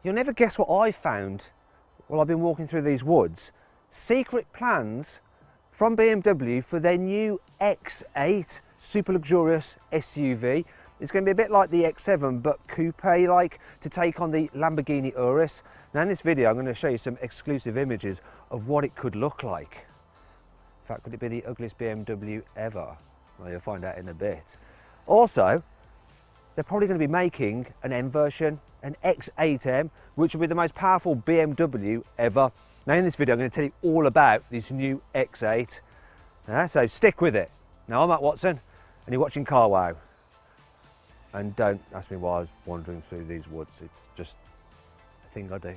You'll never guess what I found while I've been walking through these woods. Secret plans from BMW for their new X8 super luxurious SUV. It's going to be a bit like the X7 but coupe-like, to take on the Lamborghini Urus. Now in this video I'm going to show you some exclusive images of what it could look like. In fact, could it be the ugliest BMW ever? Well, you'll find out in a bit. Also, they're probably going to be making an M version, an X8M, which will be the most powerful BMW ever. Now in this video I'm going to tell you all about this new X8. So stick with it. Now I'm Matt Watson and you're watching Carwow. And don't ask me why I was wandering through these woods, it's just a thing I do.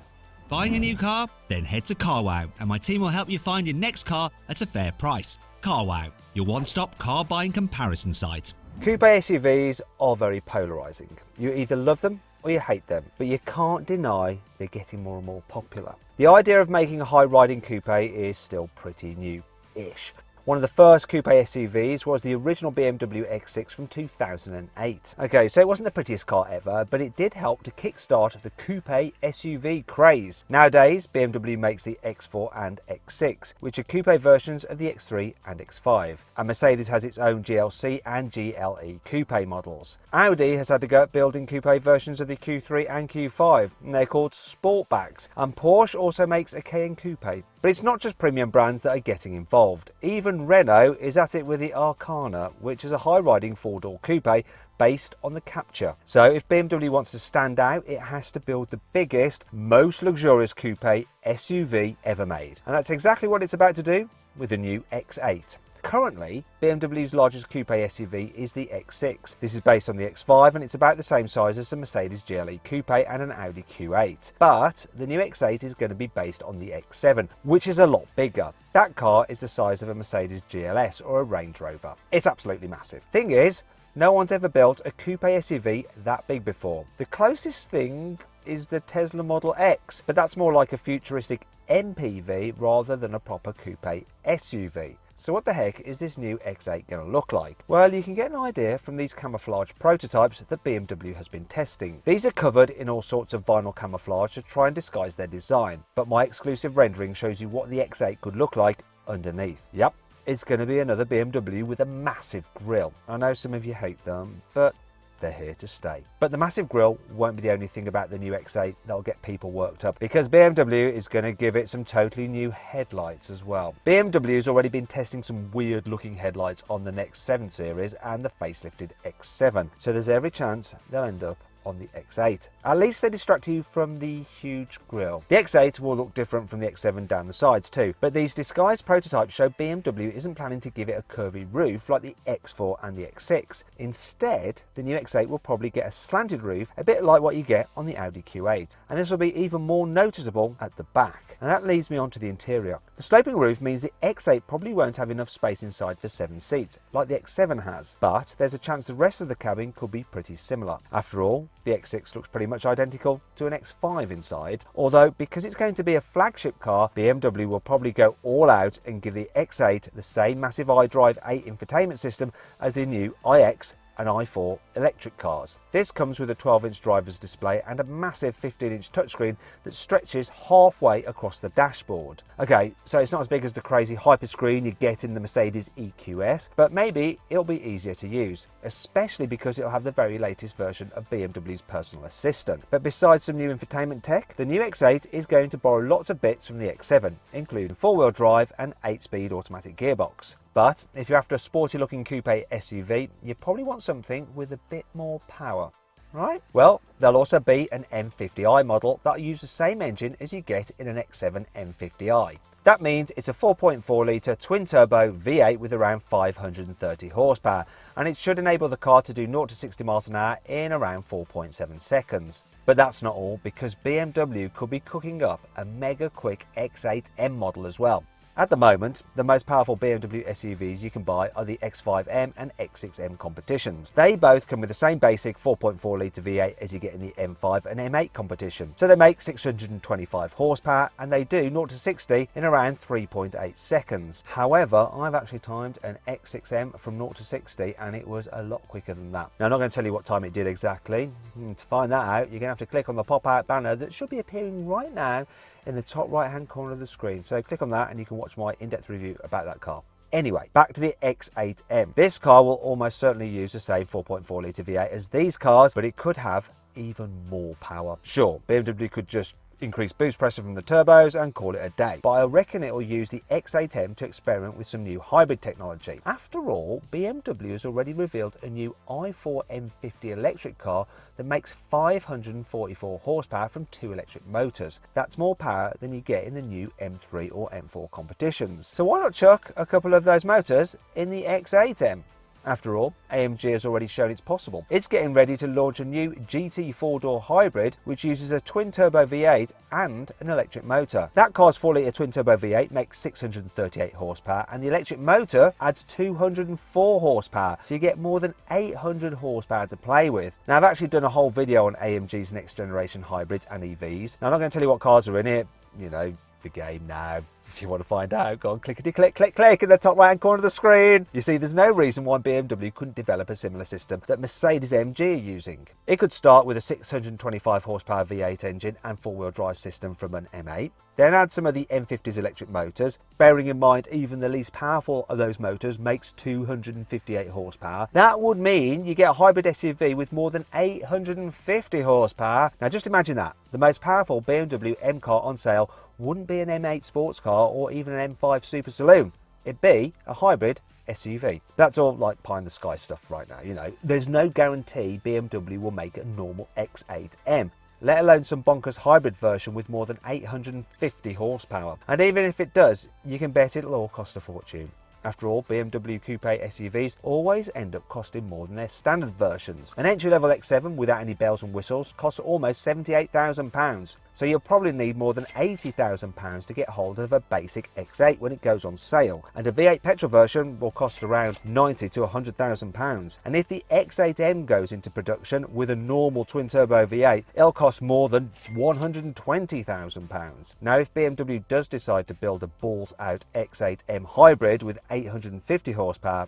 Buying a new car? Then head to Carwow and my team will help you find your next car at a fair price. Carwow, your one-stop car buying comparison site. Coupe SUVs are very polarising. You either love them or you hate them, but you can't deny they're getting more and more popular. The idea of making a high-riding coupe is still pretty new-ish. One of the first coupe SUVs was the original BMW X6 from 2008. Okay, so it wasn't the prettiest car ever, but it did help to kickstart the coupe SUV craze. Nowadays, BMW makes the X4 and X6, which are coupe versions of the X3 and X5. And Mercedes has its own GLC and GLE coupe models. Audi has had to go at building coupe versions of the Q3 and Q5, and they're called Sportbacks. And Porsche also makes a Cayenne coupe. But it's not just premium brands that are getting involved. Even Renault is at it with the Arcana, which is a high-riding four-door coupe based on the Capture. So if BMW wants to stand out, it has to build the biggest, most luxurious coupe SUV ever made. And that's exactly what it's about to do with the new X8. Currently, BMW's largest coupe SUV is the X6. This is based on the X5 and it's about the same size as the Mercedes GLE coupe and an Audi Q8. But the new X8 is going to be based on the X7, which is a lot bigger. That car is the size of a Mercedes GLS or a Range Rover. It's absolutely massive. Thing is, no one's ever built a coupe SUV that big before. The closest thing is the Tesla Model X, but that's more like a futuristic MPV rather than a proper coupe SUV. So what the heck is this new X8 going to look like? Well, you can get an idea from these camouflage prototypes that BMW has been testing. These are covered in all sorts of vinyl camouflage to try and disguise their design, but my exclusive rendering shows you what the X8 could look like underneath. Yep, it's going to be another BMW with a massive grille. I know some of you hate them, but they're here to stay. But the massive grille won't be the only thing about the new X8 that'll get people worked up, because BMW is going to give it some totally new headlights as well. BMW has already been testing some weird looking headlights on the next 7 Series and the facelifted X7, so there's every chance they'll end up on the X8. At least they distract you from the huge grille. The X8 will look different from the X7 down the sides too, but these disguised prototypes show BMW isn't planning to give it a curvy roof like the X4 and the X6. Instead, the new X8 will probably get a slanted roof, a bit like what you get on the Audi Q8. And this will be even more noticeable at the back. And that leads me on to the interior. The sloping roof means the X8 probably won't have enough space inside for 7 seats, like the X7 has. But there's a chance the rest of the cabin could be pretty similar. After all, the X6 looks pretty much identical to an X5 inside, although because it's going to be a flagship car, BMW will probably go all out and give the X8 the same massive iDrive 8 infotainment system as the new iX and i4 electric cars. This comes with a 12-inch driver's display and a massive 15-inch touchscreen that stretches halfway across the dashboard. Okay, so it's not as big as the crazy hyperscreen you get in the Mercedes EQS, but maybe it'll be easier to use, especially because it'll have the very latest version of BMW's personal assistant. But besides some new infotainment tech, the new X8 is going to borrow lots of bits from the X7, including 4-wheel drive and 8-speed automatic gearbox. But if you're after a sporty looking coupe SUV, you probably want something with a bit more power, right? Well, there'll also be an M50i model that'll use the same engine as you get in an X7 M50i. That means it's a 4.4 litre twin turbo V8 with around 530 horsepower, and it should enable the car to do 0 to 60 miles an hour in around 4.7 seconds. But that's not all, because BMW could be cooking up a mega quick X8M model as well. At the moment, the most powerful BMW SUVs you can buy are the X5M and X6M competitions. They both come with the same basic 4.4 litre V8 as you get in the M5 and M8 competition. So they make 625 horsepower and they do 0 to 60 in around 3.8 seconds. However, I've actually timed an X6M from 0 to 60 and it was a lot quicker than that. Now, I'm not going to tell you what time it did exactly. To find that out, you're going to have to click on the pop-out banner that should be appearing right now in the top right hand corner of the screen. So click on that and you can watch my in-depth review about that car. Anyway, back to the X8M. This car will almost certainly use the same 4.4 litre V8 as these cars, but it could have even more power. Sure, BMW could just increase boost pressure from the turbos and call it a day, but I reckon it will use the X8M to experiment with some new hybrid technology. After all, BMW has already revealed a new i4 M50 electric car that makes 544 horsepower from 2 electric motors. That's more power than you get in the new M3 or M4 competitions. So why not chuck a couple of those motors in the X8M? After all, AMG has already shown it's possible. It's getting ready to launch a new GT 4-door hybrid which uses a twin-turbo V8 and an electric motor. That car's 4-litre twin-turbo V8 makes 638 horsepower and the electric motor adds 204 horsepower, so you get more than 800 horsepower to play with. Now, I've actually done a whole video on AMG's next generation hybrids and EVs. Now, I'm not going to tell you what cars are in it, you know, the game now. If you want to find out, go on clickety click click click in the top right hand corner of the screen. You see, there's no reason why BMW couldn't develop a similar system that Mercedes-AMG are using. It could start with a 625 horsepower V8 engine and four-wheel drive system from an M8, then add some of the M50's electric motors, bearing in mind even the least powerful of those motors makes 258 horsepower. That would mean you get a hybrid SUV with more than 850 horsepower. Now just imagine that. The most powerful BMW M car on sale wouldn't be an M8 sports car or even an M5 Super Saloon. It'd be a hybrid SUV. That's all like pie in the sky stuff right now, you know. There's no guarantee BMW will make a normal X8M, let alone some bonkers hybrid version with more than 850 horsepower. And even if it does, you can bet it'll all cost a fortune. After all, BMW coupe SUVs always end up costing more than their standard versions. An entry-level X7 without any bells and whistles costs almost £78,000, so you'll probably need more than £80,000 to get hold of a basic X8 when it goes on sale. And a V8 petrol version will cost around £90,000 to £100,000. And if the X8M goes into production with a normal twin-turbo V8, it'll cost more than £120,000. Now, if BMW does decide to build a balls-out X8M hybrid with 850 horsepower,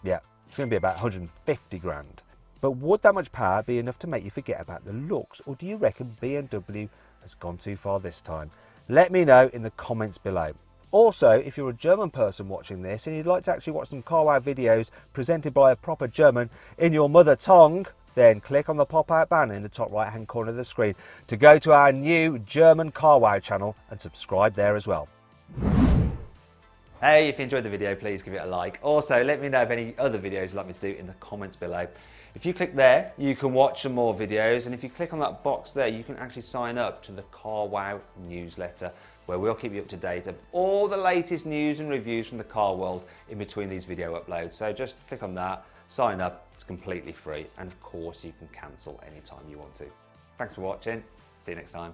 yeah, it's going to be about 150 grand. But would that much power be enough to make you forget about the looks, or do you reckon BMW has gone too far this time? Let me know in the comments below. Also, if you're a German person watching this and you'd like to actually watch some carwow videos presented by a proper German in your mother tongue, then click on the pop-out banner in the top right hand corner of the screen to go to our new German carwow channel and subscribe there as well. Hey, if you enjoyed the video, please give it a like. Also, let me know of any other videos you'd like me to do in the comments below. If you click there, you can watch some more videos, and if you click on that box there, you can actually sign up to the carwow newsletter, where we'll keep you up to date of all the latest news and reviews from the car world in between these video uploads. So just click on that, sign up, it's completely free, and of course you can cancel anytime you want to. Thanks for watching, see you next time.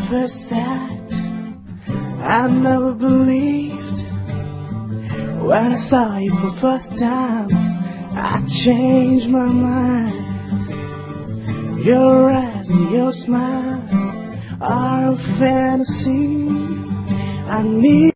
First sight, I never believed. When I saw you for the first time, I changed my mind. Your eyes and your smile are a fantasy. I need